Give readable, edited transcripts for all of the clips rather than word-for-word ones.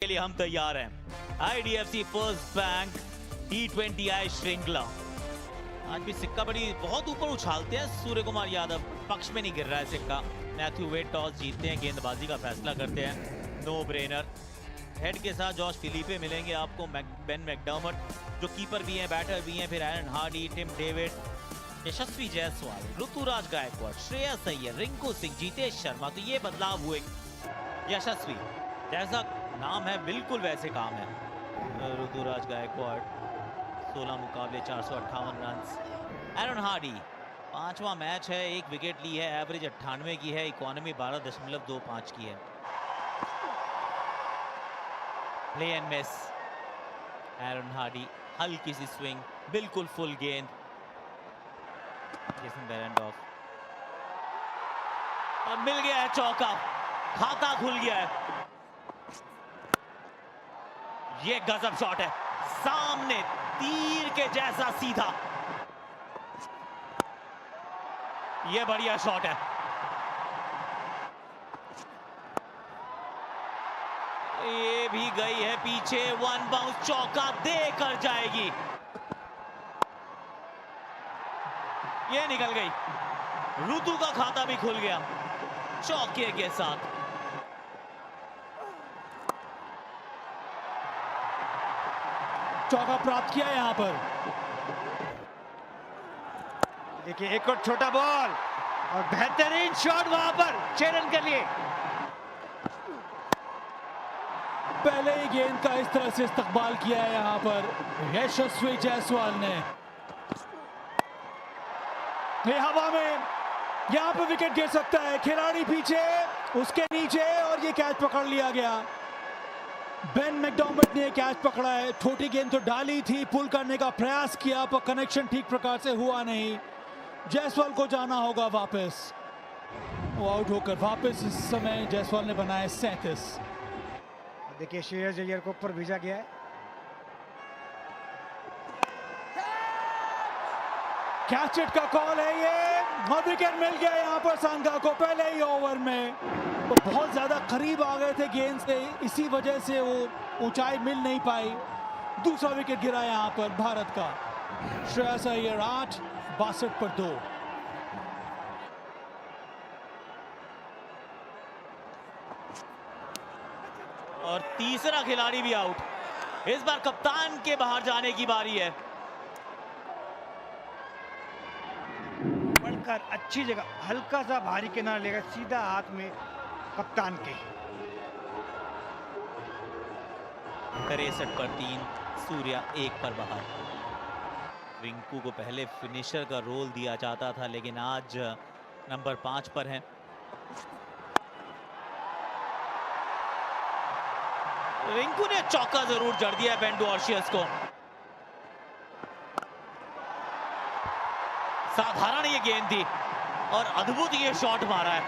के लिए हम तैयार हैं। आईडीएफसी फर्स्ट बैंक T20I श्रृंखला। आज भी सिक्का बड़ी बहुत ऊपर उछालते हैं सूर्य कुमार यादव, पक्ष में नहीं गिर रहा है सिक्का। मैथ्यू वेड टॉस जीतते हैं, गेंदबाजी का फैसला करते हैं, नो ब्रेनर। हेड के साथ जॉश फिलिपे मिलेंगे आपको, बेन मैकडर्मट जो कीपर भी हैं, बैटर भी हैं, फिर एरन हार्डी, टिम डेविड, यशस्वी जायसवाल, ऋतुराज गायकवाड़, श्रेयस अय्यर, रिंकू सिंह, जीतेश शर्मा। तो ये बदलाव हुए। यशस्वी जैसा नाम है बिल्कुल वैसे काम है। ऋतुराज गायकवाड़ 16 मुकाबले 458 रन। एरन हार्डी 5वां मैच है, 1 विकेट ली है, एवरेज 98 की है, इकोनॉमी 12.25 की है। Play and miss. Eran Hardy हल्की सी स्विंग, बिल्कुल फुल गेंद। जेसन बेरेंडॉर्फ और मिल गया है चौका, खाता खुल गया है। ये गजब शॉट है, सामने तीर के जैसा सीधा। ये बढ़िया शॉट है। ये भी गई है पीछे, 1 बाउंस चौका देकर जाएगी। ये निकल गई। ऋतु का खाता भी खुल गया चौके के साथ। चौका प्राप्त किया यहां पर। देखिए एक और छोटा बॉल और बेहतरीन शॉट वहां पर 6 रन के लिए। पहले ही गेंद का इस तरह से इस्तकबाल किया है यहां पर यशस्वी जायसवाल ने। ये हवा में यहां पर विकेट गिर सकता है। खिलाड़ी पीछे, उसके नीचे, और ये कैच पकड़ लिया गया। बेन मैकडर्मट ने कैच पकड़ा है। छोटी गेंद तो डाली थी, पुल करने का प्रयास किया पर कनेक्शन ठीक प्रकार से हुआ नहीं। जायसवाल को जाना होगा वापस। वो आउट होकर वापस इस समय जायसवाल ने बनाए 37। देखिए श्रेयस अय्यर को ऊपर भेजा गया है। कैच इट का कॉल है ये, और विकेट मिल गया यहाँ पर सांगा को पहले ही ओवर में। वो बहुत ज्यादा करीब आ गए थे गेंद से, इसी वजह से वो ऊंचाई मिल नहीं पाई। दूसरा विकेट गिरा यहाँ पर भारत का। श्रेयस अय्यर 8, 62 पर 2। और तीसरा खिलाड़ी भी आउट। इस बार कप्तान के बाहर जाने की बारी है। बढ़कर अच्छी जगह, हल्का सा भारी किनारा लेगा, सीधा हाथ में कप्तान के। 63 पर 3, सूर्या 1 पर बाहर। रिंकू को पहले फिनिशर का रोल दिया जाता था, लेकिन आज नंबर 5 पर है। रिंकू ने चौका जरूर जड़ दिया है बेन डुआर्शियस को। साधारण ये गेंद थी और अद्भुत ये शॉट मारा है।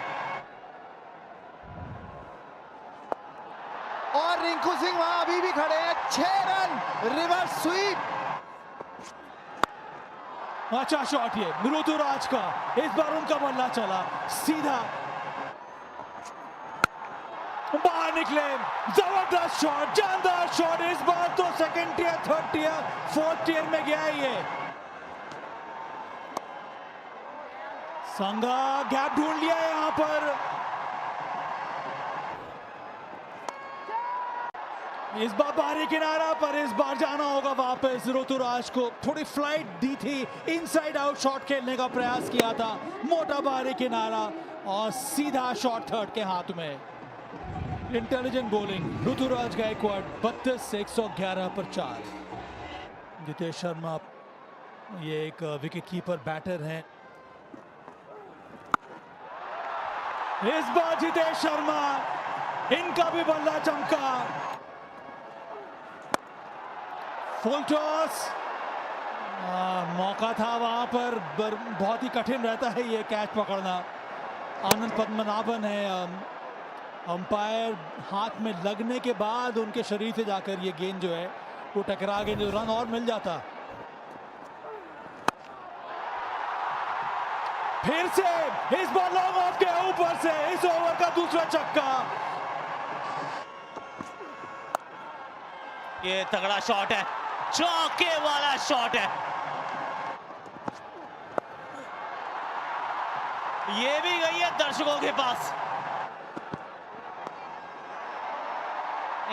और रिंकू सिंह वहां अभी भी खड़े हैं। 6 रन, रिवर्स स्वीप। अच्छा शॉट ये ऋतुराज का। इस बार उनका बल्ला चला सीधा, बाहर निकले। जबरदस्त शॉट, जानदार शॉट। इस बार तो second tier, third tier, fourth tier में गया ये। संगा गैप ढूंढ लिया यहां पर। इस बार बाहरी किनारा पर, इस बार जाना होगा वापस। ऋतुराज को थोड़ी फ्लाइट दी थी, इनसाइड आउट शॉट खेलने का प्रयास किया था, मोटा बाहरी किनारा और सीधा शॉट थर्ड के हाथ में। इंटेलिजेंट बॉलिंग ऋतुराज गायकवाड़ 32, 111 पर 4। जितेश शर्मा ये एक विकेट कीपर बैटर हैं। इस बार जितेश शर्मा, इनका भी बल्ला चमका। फुल टॉस, मौका था वहां पर, बहुत ही कठिन रहता है ये कैच पकड़ना। आनंद पद्मनाभन है अंपायर, हाथ में लगने के बाद उनके शरीर से जाकर ये गेंद जो है वो टकरा गई, जो रन और मिल जाता। फिर से इस बार लॉन्ग ऑफ के ऊपर से इस ओवर का दूसरा छक्का। ये तगड़ा शॉट है, चौके वाला शॉट है, ये भी गई है दर्शकों के पास।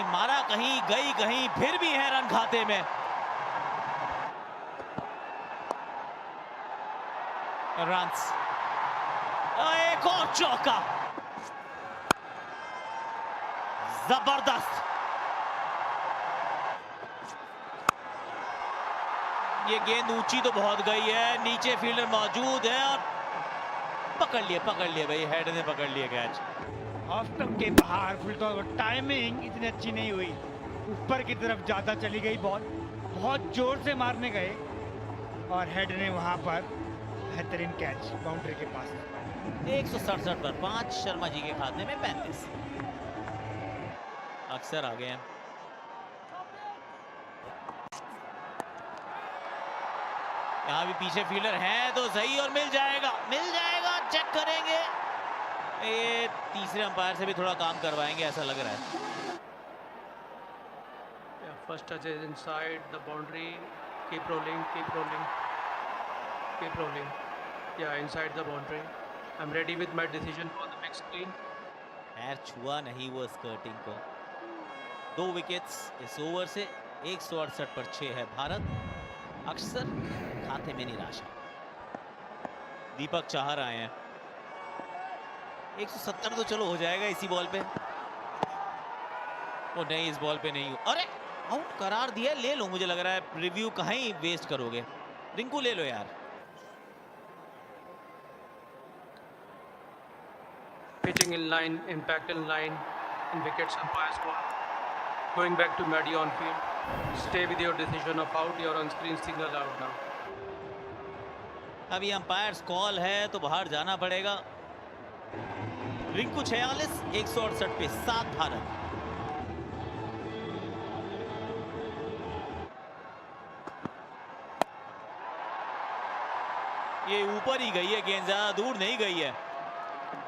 मारा कहीं गई कहीं, फिर भी है रन खाते में। रन्स, एक और चौका, जबरदस्त। ये गेंद ऊंची तो बहुत गई है, नीचे फील्डर मौजूद है और पकड़ लिए भाई, हेड ने पकड़ लिए कैच। ऑफ स्टंप के बाहर फुल टॉस, टाइमिंग इतनी अच्छी नहीं हुई, ऊपर की तरफ ज्यादा चली गई बॉल, बहुत जोर से मारने गए और हेड ने वहां पर बेहतरीन कैच बाउंड्री के पास। 167 पर 5, शर्मा जी के खाते में 35। अक्सर आ गए हैं। यहाँ भी पीछे फील्डर हैं तो सही, और मिल जाएगा, चेक करेंगे। ये तीसरे अंपायर से भी थोड़ा काम करवाएंगे ऐसा लग रहा है। First touch is inside the boundary. Keep rolling. Yeah, inside the boundary. I'm ready with my decision for the big screen. पैर छुआ नहीं वो स्कर्टिंग को। 2 विकेट्स इस ओवर से। 168 पर 6 है भारत। अक्सर खाते में निराशा। दीपक चाहर आए हैं। 170 तो चलो हो जाएगा इसी बॉल पे। वो नहीं, इस बॉल पे नहीं। अरे आउट करार दिया, ले लो, मुझे लग रहा है रिव्यू कहीं वेस्ट करोगे। रिंकू ले लो यार। Pitching in line, impact in line, in wickets umpire's ball. Going back to Maddie on field. Stay with your decision of out. Your on screen signal out now. अभी अंपायर्स कॉल है तो बाहर जाना पड़ेगा। रिंकू 46, 168 पे 7 भारत। ये ऊपर ही गई है गेंद, ज्यादा दूर नहीं गई है।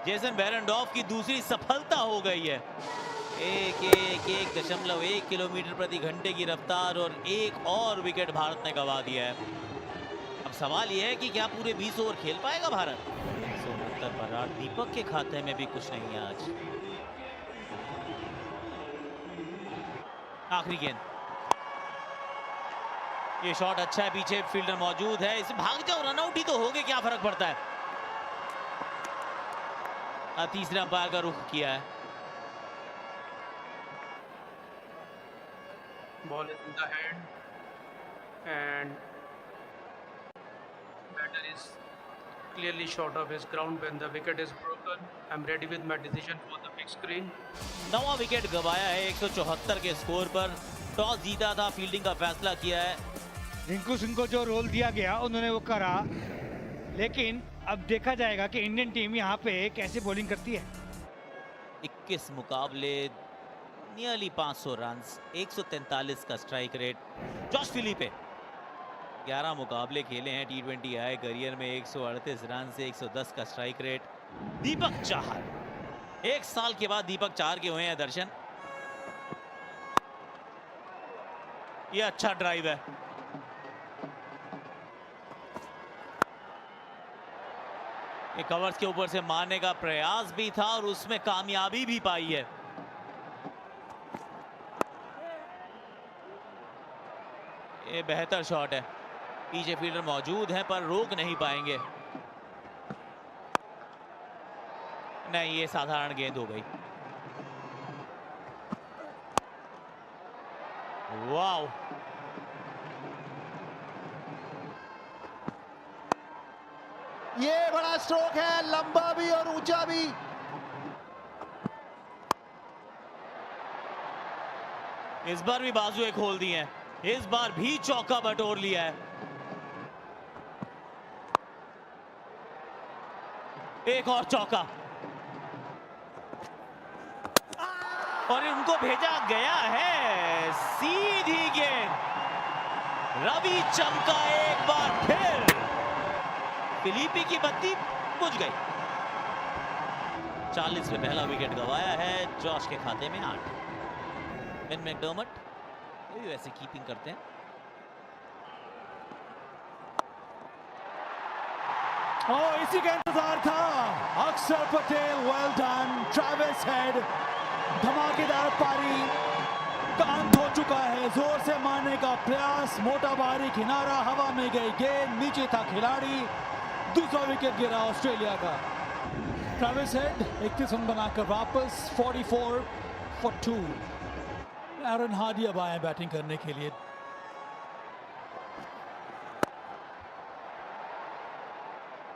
जेसन बेरेंडॉर्फ की दूसरी सफलता हो गई है। 1.1 किलोमीटर प्रति घंटे की रफ्तार और एक और विकेट भारत ने गंवा दिया है। अब सवाल यह है कि क्या पूरे 20 ओवर खेल पाएगा भारत। 169 पर 8। दीपक के खाते में भी कुछ नहीं है आज। आखिरी गेंद, ये शॉट अच्छा है, पीछे फील्डर मौजूद है, इसे भाग जाओ, रन आउट ही तो हो गए, क्या फर्क पड़ता है। तीसरे अंपायर का रुख किया है। Ball is in the hand and batter is clearly short of his ground when the wicket is broken. I'm ready with my decision for the big screen. 9वां विकेट गवाया है 174 के स्कोर पर। टॉस जीता था, फील्डिंग का फैसला किया है। रिंकू सिंह को जो रोल दिया गया उन्होंने वो करा, लेकिन अब देखा जाएगा कि इंडियन टीम यहाँ पे कैसे बॉलिंग करती है। 21 मुकाबले, नियरली 500 रन्स, 143 का स्ट्राइक रेट। जॉश फिलिपे 11 मुकाबले खेले हैं T20 आई करियर में, 138 रन से 110 का स्ट्राइक रेट। दीपक चाहर 1 साल के बाद दीपक चाहर के हुए हैं दर्शन। ये अच्छा ड्राइव है। ये कवर्स के ऊपर से मारने का प्रयास भी था और उसमें कामयाबी भी पाई है। ये बेहतर शॉट है, पीछे फील्डर मौजूद है पर रोक नहीं पाएंगे। नहीं, ये साधारण गेंद हो गई। वाह, ये बड़ा स्ट्रोक है, लंबा भी और ऊंचा भी। इस बार भी बाजुएं खोल दी हैं, इस बार भी चौका बटोर लिया है। एक और चौका और उनको भेजा गया है सीधी गेंद। रवि चमका एक बार फिर, फिलिपी की बत्ती बुझ गई। 40 में पहला विकेट गंवाया है। जॉश के खाते में 8। बेन मैकडर्मट ये भी वैसे कीपिंग करते हैं। इसी का इंतजार था। अक्षर Patel, well done. Travis head, धमाकेदार पारी, कान धो चुका है। जोर से मारने का प्रयास, मोटा बाहरी किनारा, हवा में गई गेंद, नीचे था खिलाड़ी। दूसरा विकेट गिरा ऑस्ट्रेलिया का। ट्रेविस हेड 31 रन बनाकर वापस 44 for 2। एरन हार्डी अब आए बैटिंग करने के लिए।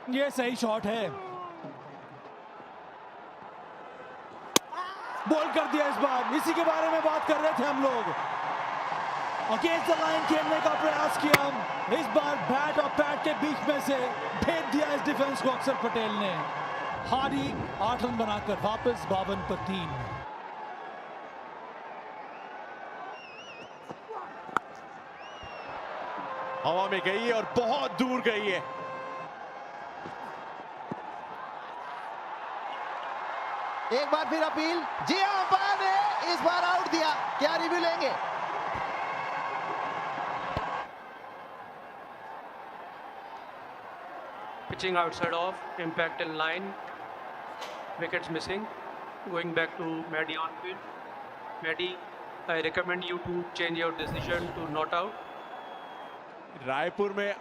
ये सही शॉट है, बॉल कर दिया इस बार। इसी के बारे में बात कर रहे थे हम लोग। अगेंस्ट द लाइन खेलने का प्रयास किया, इस बार बैट और पैड के बीच में से भेज दिया इस डिफेंस को अक्षर पटेल ने। हार्डी 8 रन बनाकर वापस 52 पर 3। हवा में गई है और बहुत दूर गई है। एक बार फिर अपील। जी हां, अंपायर ने इस बार आउट दिया। क्या रिव्यू लेंगे? Pitching outside off, impact in line, wickets missing. Going back to Maddie on field. Maddie, I recommend you to change your decision to not out. Raipur में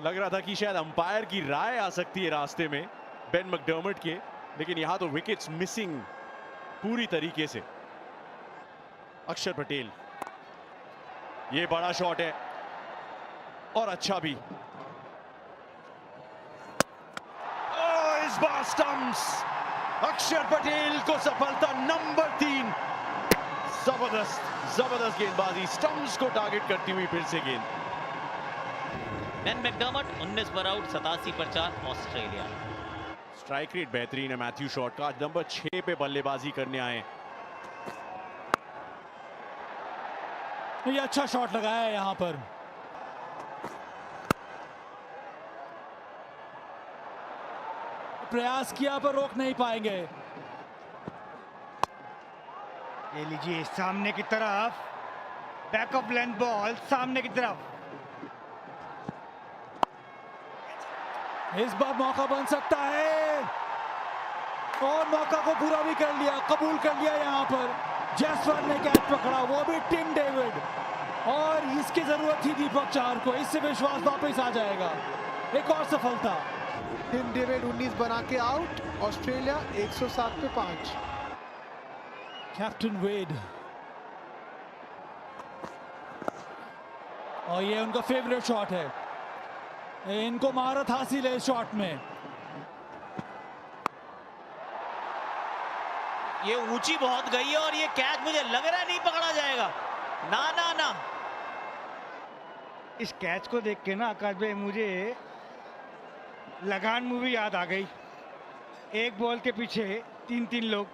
लग रहा था कि शायद अंपायर की राय आ सकती है रास्ते में बेन मैकडर्मट के, लेकिन यहां तो विकेट्स मिसिंग पूरी तरीके से। अक्षर पटेल, ये बड़ा शॉट है और अच्छा भी। इस बार स्टंप्स, अक्षर पटेल को सफलता नंबर 3। जबरदस्त गेंदबाजी, स्टंप्स को टारगेट करती हुई फिर से गेंद। बेन मैकडर्मट 19 पर आउट, 87 पर 4 ऑस्ट्रेलिया। स्ट्राइक रेट बेहतरीन है मैथ्यू शॉट का। आज नंबर 6 पे बल्लेबाजी करने आए। ये अच्छा शॉट लगाया है यहां पर। प्रयास किया पर रोक नहीं पाएंगे। ये लीजिए सामने की तरफ, बैक ऑफ लेंथ बॉल सामने की तरफ। इस बार मौका बन सकता है और मौका को पूरा भी कर लिया, कबूल कर लिया। यहां पर जयसवाल ने कैच पकड़ा, वो भी टिम डेविड, और इसकी जरूरत थी दीपक चाहर को। इससे विश्वास वापस आ जाएगा। एक और सफलता। टिम डेविड 19 बना के आउट। ऑस्ट्रेलिया 107 पे 5। कैप्टन वेड, और ये उनका फेवरेट शॉट है। इनको महारत हासिल है इस शॉट में। ये ऊंची बहुत गई है और ये कैच मुझे लग रहा है नहीं पकड़ा जाएगा। ना ना ना, इस कैच को देख के ना आकाश भाई मुझे लगान मूवी याद आ गई। एक बॉल के पीछे 3-3 लोग।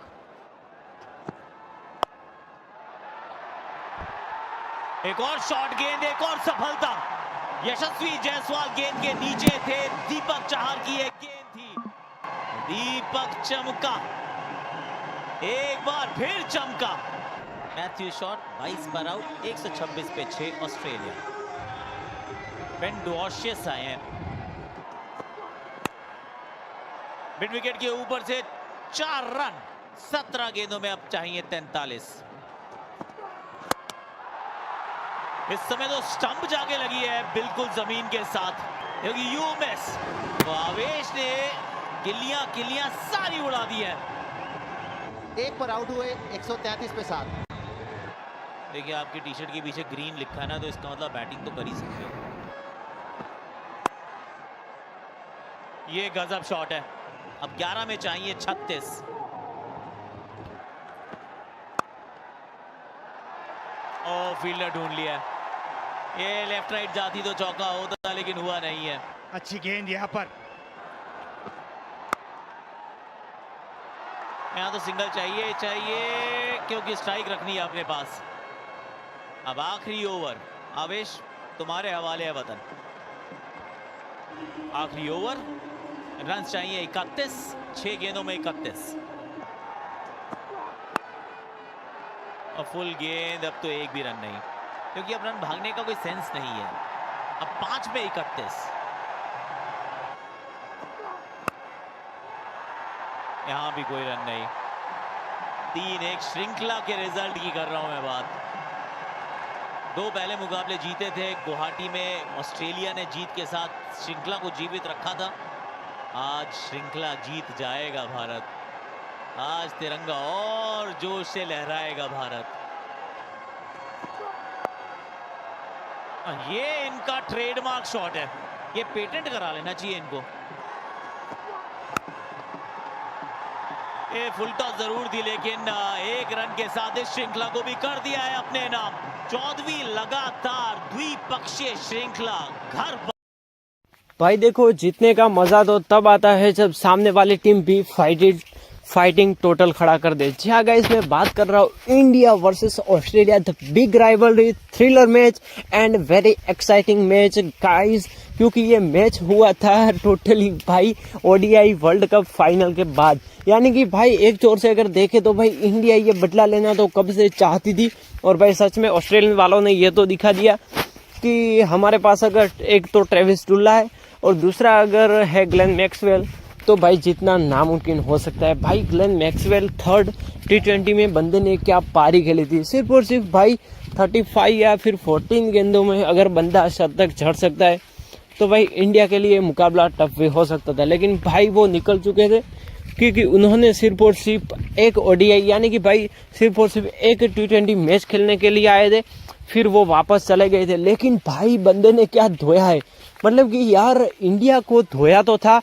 एक और शॉट गेंद, एक और सफलता। यशस्वी जायसवाल गेंद के नीचे थे, दीपक चाहर की एक गेंद थी। दीपक चमका, एक बार फिर चमका। मैथ्यू शॉट 22 पर आउट, 126 पे 6 ऑस्ट्रेलिया। बेन डुआर्शियस आए हैं। मिड विकेट के ऊपर से 4 रन, 17 गेंदों में अब चाहिए 43। इस समय तो स्टंप जाके लगी है बिल्कुल जमीन के साथ, क्योंकि यू मिस। तो आवेश ने किलियां सारी उड़ा दी है। 1 पर आउट हुए, 133 पे 7। देखिए आपकी टी शर्ट के पीछे ग्रीन लिखा है ना, तो इसका मतलब बैटिंग तो कर ही सकते हो। ये गजब शॉट है। अब 11 में चाहिए 36। ओ फील्डर ढूंढ लिया है। ये लेफ्ट राइट जाती तो चौका होता, लेकिन हुआ नहीं है। अच्छी गेंद यहाँ पर। यहाँ तो सिंगल चाहिए क्योंकि स्ट्राइक रखनी है अपने पास। अब आखिरी ओवर, आवेश तुम्हारे हवाले है वतन। आखिरी ओवर, रन चाहिए 31, 6 गेंदों में 31। और फुल गेंद, अब तो एक भी रन नहीं। क्योंकि अब रन भागने का कोई सेंस नहीं है। अब 5 में 31, यहां भी कोई रन नहीं। 3-1 श्रृंखला के रिजल्ट की कर रहा हूं मैं बात। 2 पहले मुकाबले जीते थे गुवाहाटी में, ऑस्ट्रेलिया ने जीत के साथ श्रृंखला को जीवित रखा था। आज श्रृंखला जीत जाएगा भारत, आज तिरंगा और जोश से लहराएगा भारत। ये इनका ट्रेडमार्क शॉट है, ये पेटेंट करा लेना चाहिए इनको। ये फुल टॉस जरूर थी, लेकिन 1 रन के साथ इस श्रृंखला को भी कर दिया है अपने नाम। 14वीं लगातार द्विपक्षीय श्रृंखला घर। भाई देखो, जीतने का मजा तो तब आता है जब सामने वाली टीम भी फाइटिंग टोटल खड़ा कर दे। जी हाँ गाइस, मैं बात कर रहा हूँ India versus Australia, the big rivalry, thriller match and very exciting match guys, क्योंकि ये मैच हुआ था टोटली भाई ओडीआई वर्ल्ड कप फाइनल के बाद। यानी कि भाई एक जोर से अगर देखे तो भाई इंडिया ये बदला लेना तो कब से चाहती थी, और भाई सच में ऑस्ट्रेलियन वालों ने ये तो दिखा दिया कि हमारे पास अगर एक तो ट्रेविस टुल्ला है और दूसरा अगर है ग्लेन मैक्सवेल, तो भाई जितना नामुमकिन हो सकता है। भाई ग्लेन मैक्सवेल 3rd T20 में बंदे ने क्या पारी खेली थी, सिर्फ और सिर्फ भाई 35 या फिर 14 गेंदों में अगर बंदा शतक झड़ सकता है तो भाई इंडिया के लिए मुकाबला टफ भी हो सकता था। लेकिन भाई वो निकल चुके थे, क्योंकि उन्होंने सिर्फ और सिर्फ एक ओडीआई यानी कि भाई सिर्फ और सिर्फ एक T20 मैच खेलने के लिए आए थे, फिर वो वापस चले गए थे। लेकिन भाई बंदे ने क्या धोया है, मतलब कि यार इंडिया को धोया तो था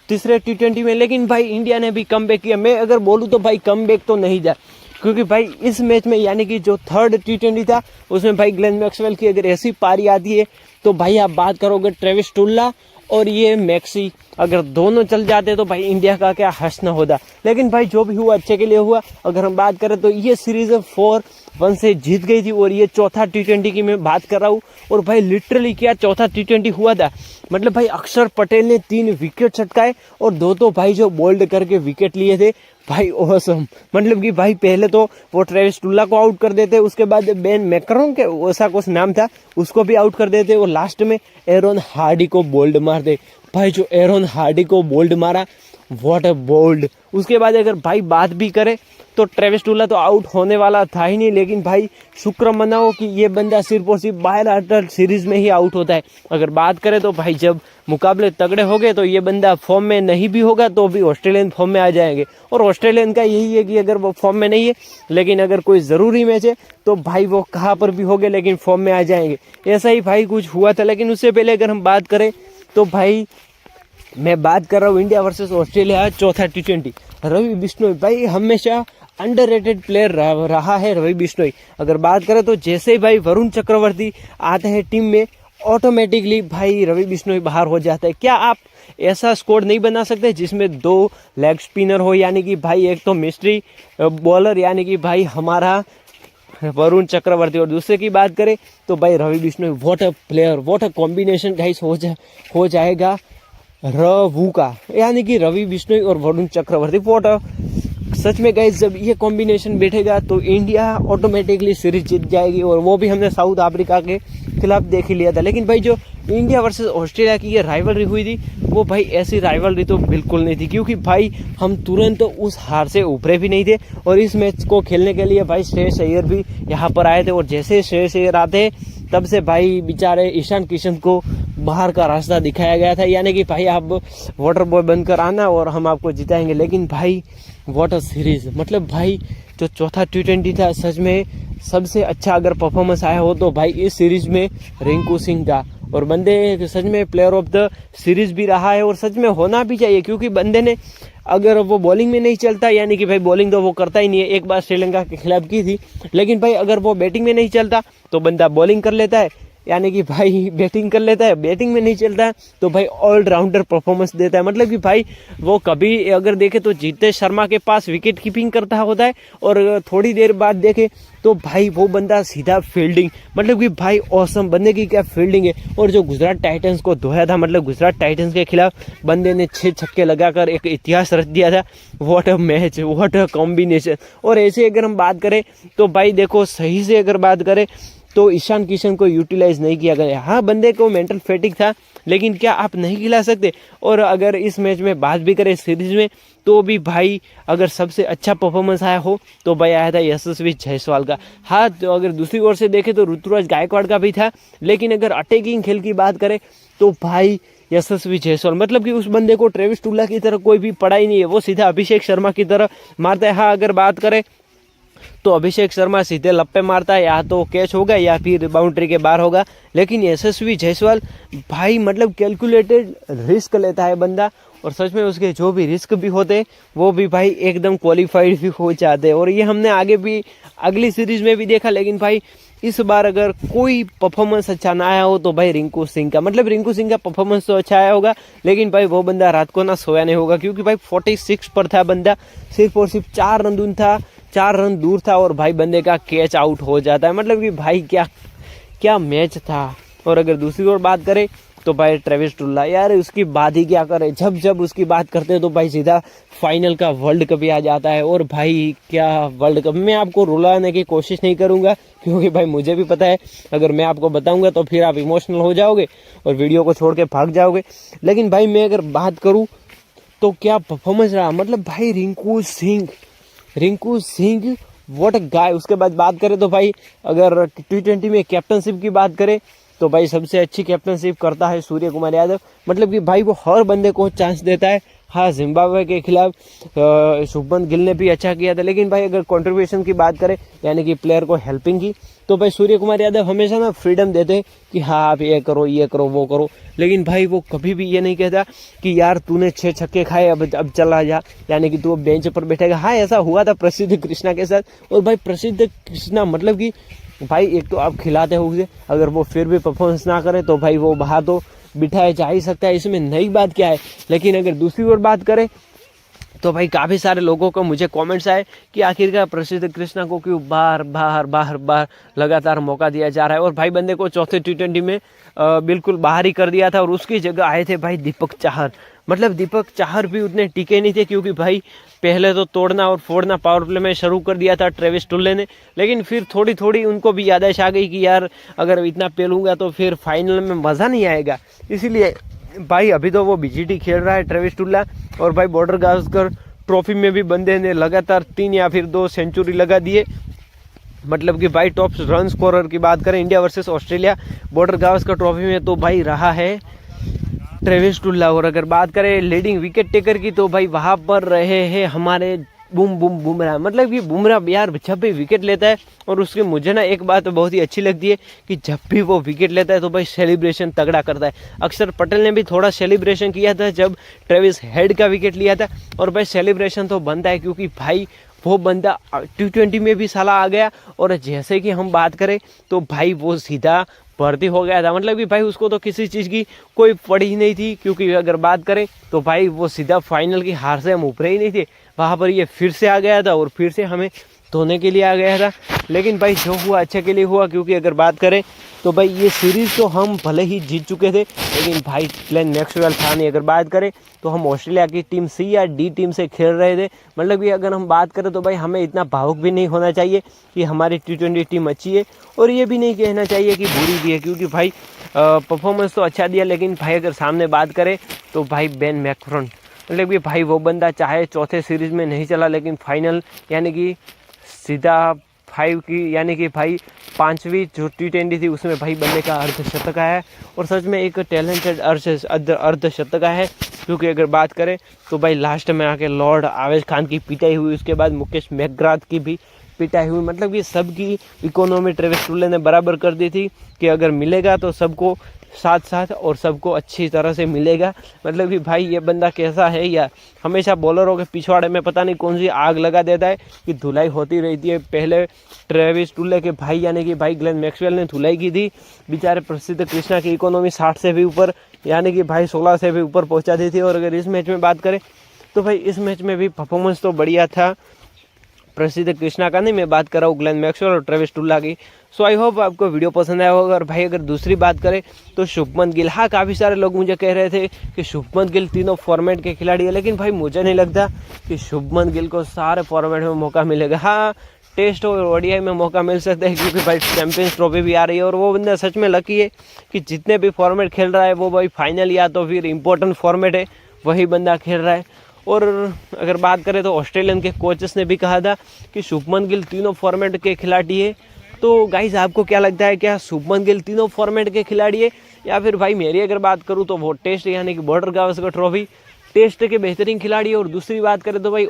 तीसरे T20 में, लेकिन भाई इंडिया ने भी कमबैक किया। मैं अगर बोलूँ तो भाई कमबैक तो नहीं जा, क्योंकि भाई इस मैच में यानी कि जो 3rd T20 था उसमें भाई ग्लेन मैक्सवेल की अगर ऐसी पारी आती है तो भाई आप बात करोगे ट्रेविस टुल्ला और ये मैक्सी, अगर दोनों चल जाते तो भाई इंडिया का क्या हंसना होता। लेकिन भाई जो भी हुआ अच्छे के लिए हुआ। अगर हम बात करें तो ये सीरीज 4-1 से जीत गई थी, और ये चौथा T20 की मैं बात कर रहा हूँ। और भाई लिटरली क्या चौथा T20 हुआ था, मतलब भाई अक्षर पटेल ने 3 विकेट छटकाए और 2 तो भाई जो बोल्ड करके विकेट लिए थे भाई ऑसम। मतलब कि भाई पहले तो वो ट्रेविस टुल्ला को आउट कर देते, उसके बाद बेन मैकरम के ऐसा कुछ नाम था उसको भी आउट कर देते, और लास्ट में एरोन हार्डी को बोल्ड मार दे। भाई जो एरोन हार्डी को बोल्ड मारा, व्हाट अ बोल्ड। उसके बाद अगर भाई बात भी करे तो ट्रेविस टुल्ला तो आउट होने वाला था ही नहीं, लेकिन भाई शुक्र मनाओ कि ये बंदा सिर्फ और सिर्फ बायलैटरल सीरीज में ही आउट होता है। अगर बात करें तो भाई जब मुकाबले तगड़े हो गए तो ये बंदा फॉर्म में नहीं भी होगा तो भी ऑस्ट्रेलियन फॉर्म में आ जाएंगे, और ऑस्ट्रेलियन का यही है कि अगर वो फॉर्म में नहीं है लेकिन अगर कोई ज़रूरी मैच है तो भाई वो कहाँ पर भी हो गए लेकिन फॉर्म में आ जाएंगे। ऐसा ही भाई कुछ हुआ था। लेकिन उससे पहले अगर हम बात करें तो भाई मैं बात कर रहा हूँ इंडिया वर्सेस ऑस्ट्रेलिया चौथा T20। रवि बिश्नोई भाई हमेशा अंडररेटेड प्लेयर रहा है रवि बिश्नोई। अगर बात करें तो जैसे ही भाई वरुण चक्रवर्ती आते हैं टीम में ऑटोमेटिकली भाई रवि बिश्नोई बाहर हो जाता है। क्या आप ऐसा स्क्वाड नहीं बना सकते जिसमें 2 लेग स्पिनर हो, यानी कि भाई एक तो मिस्ट्री बॉलर यानी कि भाई हमारा वरुण चक्रवर्ती, और दूसरे की बात करें तो भाई Ravi Bishnoi. What a player, what a combination guys हो जाएगा रवू का, यानी कि रवि बिश्नोई और वरुण चक्रवर्ती। व्हाट अ सच में गाइस जब ये कॉम्बिनेशन बैठेगा तो इंडिया ऑटोमेटिकली सीरीज जीत जाएगी, और वो भी हमने साउथ अफ्रीका के खिलाफ देख ही लिया था। लेकिन भाई जो इंडिया वर्सेस ऑस्ट्रेलिया की ये राइवलरी हुई थी वो भाई ऐसी राइवलरी तो बिल्कुल नहीं थी, क्योंकि भाई हम तुरंत उस हार से उभरे भी नहीं थे। और इस मैच को खेलने के लिए भाई श्रेयस अय्यर भी यहाँ पर आए थे, और जैसे श्रेयस अय्यर आते तब से भाई बेचारे ईशान किशन को बाहर का रास्ता दिखाया गया था, यानी कि भाई आप वाटर बॉय बनकर आना और हम आपको जिताएंगे। लेकिन भाई व्हाट अ सीरीज, मतलब भाई जो चौथा T20 था सच में सबसे अच्छा अगर परफॉर्मेंस आया हो तो भाई इस सीरीज में रिंकू सिंह था, और बंदे सच में प्लेयर ऑफ द सीरीज भी रहा है, और सच में होना भी चाहिए। क्योंकि बंदे ने अगर वो बॉलिंग में नहीं चलता, यानी कि भाई बॉलिंग तो वो करता ही नहीं है, एक बार श्रीलंका के खिलाफ की थी, लेकिन भाई अगर वो बैटिंग में नहीं चलता तो बंदा बॉलिंग कर लेता है, यानी कि भाई बैटिंग कर लेता है, बैटिंग में नहीं चलता है तो भाई ऑलराउंडर परफॉर्मेंस देता है। मतलब कि भाई वो कभी अगर देखे तो जीतेश शर्मा के पास विकेट कीपिंग करता होता है, और थोड़ी देर बाद देखे तो भाई वो बंदा सीधा फील्डिंग, मतलब कि भाई ऑसम बंदे की क्या फील्डिंग है। और जो गुजरात टाइटंस को धोया था, मतलब गुजरात टाइटंस के खिलाफ बंदे ने 6 छक्के लगाकर एक इतिहास रच दिया था। What a match, what a combination. और ऐसे अगर हम बात करें तो भाई देखो सही से अगर बात करें तो ईशान किशन को यूटिलाइज नहीं किया गया। हाँ, बंदे को मेंटल फैटिक था, लेकिन क्या आप नहीं खिला सकते? और अगर इस मैच में बात भी करें सीरीज में, तो भी भाई अगर सबसे अच्छा परफॉर्मेंस आया हो तो भाई आया था यशस्वी जायसवाल का। हाँ, तो अगर दूसरी ओर से देखें तो ऋतुराज गायकवाड़ का भी था, लेकिन अगर अटैकिंग खेल की बात करें तो भाई यशस्वी जायसवाल, मतलब कि उस बंदे को ट्रेविस टुल्ला की तरह कोई भी पड़ा ही नहीं है, वो सीधा अभिषेक शर्मा की तरह मारता है। हाँ, अगर बात करें तो अभिषेक शर्मा सीधे लप्पे मारता है, या तो कैच होगा या फिर बाउंड्री के बाहर होगा, लेकिन यशस्वी जायसवाल भाई मतलब कैलकुलेटेड रिस्क लेता है बंदा, और सच में उसके जो भी रिस्क भी होते वो भी भाई एकदम क्वालिफाइड भी हो जाते हैं। और ये हमने आगे भी अगली सीरीज में भी देखा। लेकिन भाई इस बार अगर कोई परफॉर्मेंस अच्छा ना आया हो तो भाई रिंकू सिंह का, मतलब रिंकू सिंह का परफॉर्मेंस तो अच्छा आया होगा, लेकिन भाई वो बंदा रात को ना सोया नहीं होगा, क्योंकि भाई 46 पर था बंदा, सिर्फ और सिर्फ 4 रन दूर था और भाई बंदे का कैच आउट हो जाता है। मतलब कि भाई क्या मैच था। और अगर दूसरी ओर बात करें तो भाई ट्रेविस टुल्ला, यार उसकी बात ही क्या करे, जब उसकी बात करते हैं तो भाई सीधा फाइनल का वर्ल्ड कप ही आ जाता है। और भाई क्या वर्ल्ड कप, मैं आपको रुलाने की कोशिश नहीं करूंगा, क्योंकि भाई मुझे भी पता है अगर मैं आपको बताऊंगा तो फिर आप इमोशनल हो जाओगे और वीडियो को छोड़ के भाग जाओगे। लेकिन भाई मैं अगर बात करूँ तो क्या परफॉर्मेंस रहा, मतलब भाई रिंकू सिंह व्हाट अ गाय। उसके बाद बात करें तो भाई अगर T20 में कैप्टनशिप की बात करें तो भाई सबसे अच्छी कैप्टनशिप करता है सूर्य कुमार यादव, मतलब कि भाई वो हर बंदे को चांस देता है। हाँ, जिम्बाब्वे के खिलाफ शुभमन गिल ने भी अच्छा किया था, लेकिन भाई अगर कंट्रीब्यूशन की बात करें यानी कि प्लेयर को हेल्पिंग की, तो भाई सूर्य कुमार यादव हमेशा ना फ्रीडम देते कि हाँ आप ये करो वो करो, लेकिन भाई वो कभी भी ये नहीं कहता कि यार तूने 6 छक्के खाए अब चला जा, यानी कि तू अब बेंच पर बैठेगा। हाँ, ऐसा हुआ था प्रसिद्ध कृष्णा के साथ। और भाई प्रसिद्ध कृष्णा मतलब कि भाई एक तो आप खिलाते हो उसे, अगर वो फिर भी परफॉर्मेंस ना करे तो भाई वो बाहर तो बिठाया जा ही सकता है, इसमें नई बात क्या है। लेकिन अगर दूसरी ओर बात करें तो भाई काफ़ी सारे लोगों को मुझे कमेंट्स आए कि आखिरकार प्रसिद्ध कृष्णा को क्यों बार लगातार मौका दिया जा रहा है। और भाई बंदे को चौथे T20 में बिल्कुल बाहर ही कर दिया था, और उसकी जगह आए थे भाई दीपक चाहर। मतलब दीपक चाहर भी उतने टिके नहीं थे, क्योंकि भाई पहले तो तोड़ना और फोड़ना पावर प्ले में शुरू कर दिया था ट्रेविस टुल्ले ने, लेकिन फिर थोड़ी उनको भी याददाश्त आ गई कि यार अगर इतना पेलूंगा तो फिर फाइनल में मज़ा नहीं आएगा। इसीलिए भाई अभी तो वो BGT खेल रहा है ट्रेविस टुल्ला, और भाई बॉर्डर गावस्कर ट्रॉफी में भी बंदे ने लगातार 3 या फिर 2 सेंचुरी लगा दिए। मतलब कि भाई टॉप रन स्कोरर की बात करें India versus Australia border Gavaskar trophy में तो भाई रहा है ट्रेविस टुल्ला। और अगर बात करें लीडिंग विकेट टेकर की तो भाई वहाँ पर रहे हैं हमारे बुमराह। मतलब कि बुमराह यार जब भी विकेट लेता है, और उसके मुझे ना एक बात बहुत ही अच्छी लगती है कि जब भी वो विकेट लेता है तो भाई सेलिब्रेशन तगड़ा करता है। अक्षर पटेल ने भी थोड़ा सेलिब्रेशन किया था जब ट्रेविस हेड का विकेट लिया था, और भाई सेलिब्रेशन तो बनता है क्योंकि भाई वो बंदा T20 में भी साला आ गया, और जैसे कि हम बात करें तो भाई वो सीधा भर्ती हो गया था। मतलब कि भाई उसको तो किसी चीज़ की कोई पड़ी ही नहीं थी, क्योंकि अगर बात करें तो भाई वो सीधा फाइनल की हार से हम ऊपर ही नहीं थे, वहाँ पर ये फिर से आ गया था और फिर से हमें धोने के लिए आ गया था। लेकिन भाई जो हुआ अच्छे के लिए हुआ, क्योंकि अगर बात करें तो भाई ये सीरीज़ तो हम भले ही जीत चुके थे, लेकिन भाई ग्लेन मैक्सवेल था नहीं। अगर बात करें तो हम ऑस्ट्रेलिया की टीम C या D टीम से खेल रहे थे। मतलब कि अगर हम बात करें तो भाई हमें इतना भावुक भी नहीं होना चाहिए कि हमारी T20 टीम अच्छी है, और ये भी नहीं कहना चाहिए कि बुरी भी है, क्योंकि भाई परफॉर्मेंस तो अच्छा दिया। लेकिन भाई अगर सामने बात करें तो भाई बेन मैकरमन, मतलब कि भाई वो बंदा चाहे चौथे सीरीज़ में नहीं चला, लेकिन फाइनल यानी कि सीधा 5 की यानी कि भाई 5वीं जो T20 थी उसमें भाई बंदे का अर्धशतक आया है, और सच में एक टैलेंटेड अर्धशतक आया है। क्योंकि अगर बात करें तो भाई लास्ट में आके लॉर्ड आवेश खान की पिटाई हुई, उसके बाद मुकेश मैकग्राथ की भी पिटाई हुई। मतलब ये सबकी इकोनॉमी ट्रेविस टुल्ले ने बराबर कर दी थी कि अगर मिलेगा तो सबको साथ और सबको अच्छी तरह से मिलेगा। मतलब कि भाई ये बंदा कैसा है यार, हमेशा बॉलरों के पिछवाड़े में पता नहीं कौन सी आग लगा देता है कि धुलाई होती रहती है। पहले ट्रेविस टुल्ले के भाई यानी कि भाई ग्लेन मैक्सवेल ने धुलाई की थी, बेचारे प्रसिद्ध कृष्णा की इकोनॉमी 60 से भी ऊपर यानी कि भाई 16 से भी ऊपर पहुँचा दी थी। और अगर इस मैच में बात करें तो भाई इस मैच में भी परफॉर्मेंस तो बढ़िया था प्रसिद्ध कृष्णा का, नहीं मैं बात कर रहा हूँ ग्लेन मैक्सवेल और ट्रेविस टुल्ला की। सो आई होप आपको वीडियो पसंद आया होगा। और भाई अगर दूसरी बात करें तो शुभमन गिल, हाँ काफ़ी सारे लोग मुझे कह रहे थे कि शुभमन गिल तीनों फॉर्मेट के खिलाड़ी है, लेकिन भाई मुझे नहीं लगता कि शुभमन गिल को सारे फॉर्मेट में मौका मिलेगा। हाँ टेस्ट और ओडीआई में मौका मिल सकता है, क्योंकि भाई चैंपियंस ट्रॉफी भी आ रही है और वो बंदा सच में लकी है कि जितने भी फॉर्मेट खेल रहा है वो भाई फाइनल या तो फिर इम्पोर्टेंट फॉर्मेट है वही बंदा खेल रहा है। और अगर बात करें तो ऑस्ट्रेलियन के कोचेस ने भी कहा था कि शुभमन गिल तीनों फॉर्मेट के खिलाड़ी है। तो गाइस आपको क्या लगता है, क्या शुभमन गिल तीनों फॉर्मेट के खिलाड़ी है, या फिर भाई मेरी अगर बात करूँ तो वो टेस्ट यानी कि बॉर्डर गावस्कर ट्रॉफी टेस्ट के बेहतरीन खिलाड़ी है। और दूसरी बात करें तो भाई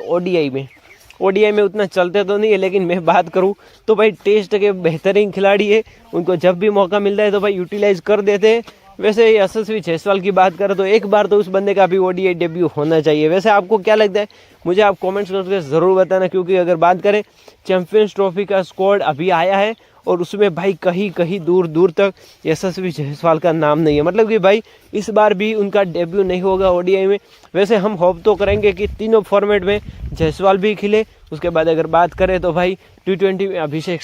ओडीआई में उतना चलते तो नहीं है, लेकिन मैं बात करूं तो भाई टेस्ट के बेहतरीन खिलाड़ी है। उनको जब भी मौका मिलता है तो भाई यूटिलाइज कर देते हैं। वैसे यशस्वी जायसवाल की बात करें तो एक बार तो उस बंदे का भी ओडीआई डेब्यू होना चाहिए। वैसे आपको क्या लगता है मुझे आप कमेंट्स करके ज़रूर बताना, क्योंकि अगर बात करें चैंपियंस ट्रॉफी का स्क्वाड अभी आया है और उसमें भाई कहीं कहीं दूर दूर तक यशस्वी जायसवाल का नाम नहीं है, मतलब कि भाई इस बार भी उनका डेब्यू नहीं होगा ओडीआई में। वैसे हम होप तो करेंगे कि तीनों फॉर्मेट में जायसवाल भी खिले। उसके बाद अगर बात करें तो भाई T20 में अभिषेक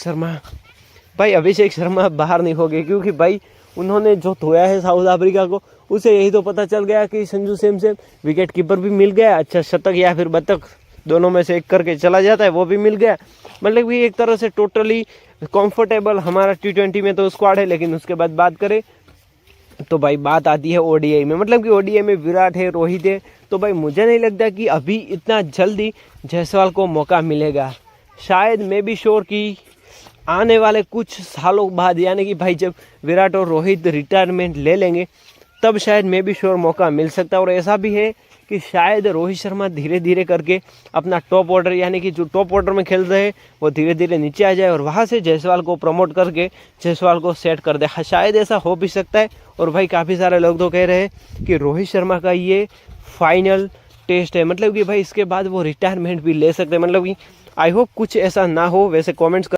शर्मा बाहर नहीं हो गए, क्योंकि भाई उन्होंने जो धोया है साउथ अफ्रीका को उसे यही तो पता चल गया कि संजू सैमसन विकेट कीपर भी मिल गया, अच्छा शतक या फिर बतक दोनों में से एक करके चला जाता है वो भी मिल गया। मतलब कि एक तरह से टोटली कंफर्टेबल हमारा T20 में तो स्क्वाड है। लेकिन उसके बाद बात करें तो भाई बात आती है ओडीआई में, मतलब कि ओडीआई में विराट है, रोहित है, तो भाई मुझे नहीं लगता कि अभी इतना जल्दी जायसवाल को मौका मिलेगा। शायद मैं भी श्योर कि आने वाले कुछ सालों बाद यानी कि भाई जब विराट और रोहित रिटायरमेंट ले लेंगे तब शायद मैं भी श्योर मौका मिल सकता है। और ऐसा भी है कि शायद रोहित शर्मा धीरे धीरे करके अपना टॉप ऑर्डर यानी कि जो टॉप ऑर्डर में खेल रहे हैं वो धीरे धीरे नीचे आ जाए और वहाँ से जायसवाल को प्रमोट करके जायसवाल को सेट कर दे। शायद ऐसा हो भी सकता है। और भाई काफ़ी सारे लोग तो कह रहे हैं कि रोहित शर्मा का ये फाइनल टेस्ट है, मतलब कि भाई इसके बाद वो रिटायरमेंट भी ले सकते हैं। मतलब कि आई होप कुछ ऐसा ना हो। वैसे कॉमेंट्स